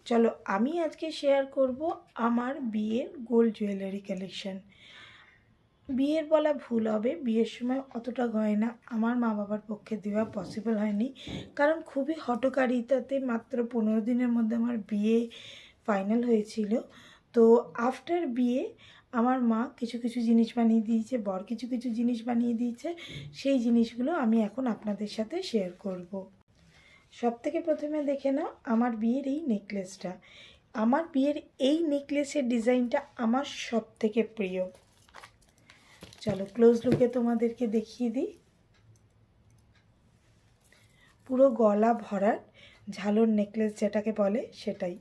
চলো আমি আজকে শেয়ার করব আমার বিয়ের গোল্ড জুয়েলারি কালেকশন। বিয়ের বলা ভুল হবে, বিয়ের সময় অতটা গয়না আমার মা বাবার পক্ষে দেওয়া পসিবল হয়নি, কারণ খুবই হঠকারিতাতে মাত্র 15 দিনের মধ্যে আমার বিয়ে ফাইনাল হয়েছিল। তো আফটার বিয়ে আমার মা কিছু কিছু জিনিস বানিয়ে দিয়েছে, বর কিছু কিছু জিনিস বানিয়ে দিয়েছে। সেই জিনিসগুলো আমি এখন আপনাদের সাথে শেয়ার করব। সবথেকে প্রথমে দেখে নাও আমার বিয়ের এই নেকলেসটা। আমার বিয়ের এই নেকলেসের ডিজাইনটা আমার সবথেকে প্রিয়। চলো ক্লোজ লুকে তোমাদেরকে দেখিয়ে দিই। পুরো গলা ভরার ঝালর নেকলেস যেটাকে বলে সেটাই।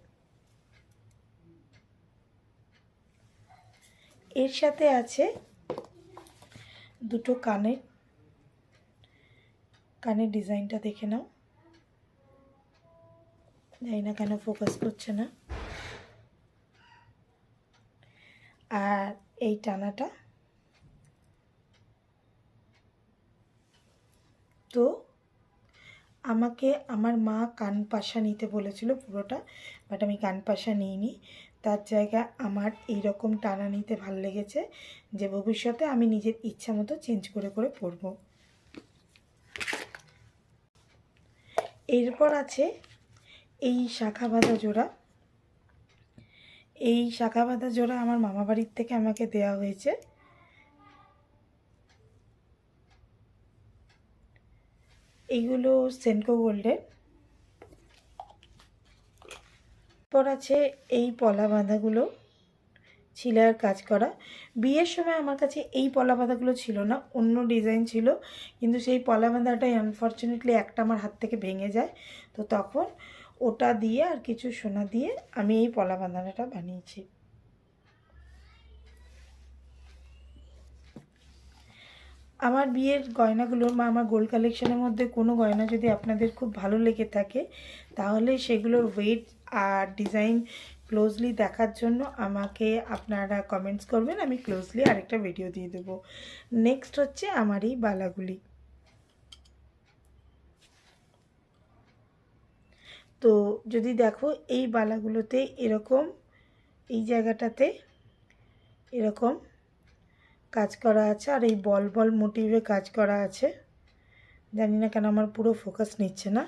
এর সাথে আছে দুটো কানের ডিজাইনটা দেখে নাও। জানি না কেন ফোকাস করছে না। আর এই টানাটা তো আমাকে আমার মা কানপাশা নিতে বলেছিল পুরোটা, বাট আমি কানপাশা নিইনি। তার জায়গায় আমার এই রকম টানা নিতে ভাল লেগেছে, যে ভবিষ্যতে আমি নিজের ইচ্ছা মতো চেঞ্জ করে করে পরব। এরপর আছে এই শাখা বাঁধা জোড়া। এই শাখা বাঁধা জোড়া আমার মামা বাড়ির থেকে আমাকে দেওয়া হয়েছে। এইগুলো সেনকো গোল্ডের। পর আছে এই পলা বাঁধাগুলো ছিলার কাজ করা। বিয়ের সময় আমার কাছে এই পলা বাঁধাগুলো ছিল না, অন্য ডিজাইন ছিল, কিন্তু সেই পলা বাঁধাটাই আনফর্চুনেটলি একটা আমার হাত থেকে ভেঙে যায়। তো তখন ওটা দিয়ে আর কিছু সোনা দিয়ে আমি এই পলা বাঁধাটা বানিয়েছি। আমার বিয়ের গয়নাগুলোর বা আমার গোল্ড কালেকশনের মধ্যে কোনো গয়না যদি আপনাদের খুব ভালো লেগে থাকে, তাহলে সেগুলোর ওয়েট আর ডিজাইন ক্লোজলি দেখার জন্য আমাকে আপনারা কমেন্টস করবেন, আমি ক্লোজলি আরেকটা ভিডিও দিয়ে দেবো। নেক্সট হচ্ছে আমার এই বালাগুলি। তো যদি দেখো এই বালাগুলোতে এরকম এই জায়গাটাতে এরকম কাজ করা আছে, আর এই বল বল মোটিভে কাজ করা আছে। জানি না কেন আমার পুরো ফোকাস নিচ্ছে না।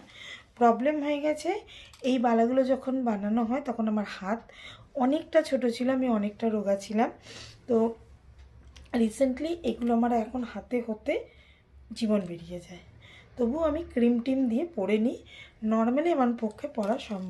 প্রবলেম হয়ে গেছে, এই বালাগুলো যখন বানানো হয় তখন আমার হাত অনেকটা ছোট ছিল, আমি অনেকটা রোগা ছিলাম। তো রিসেন্টলি এগুলো আমার এখন হাতে হতে জীবন বেরিয়ে যায়। তবুও আমি ক্রিম টিম দিয়ে পরে নিই, নর্মালি আমার পক্ষে পরা সম্ভব।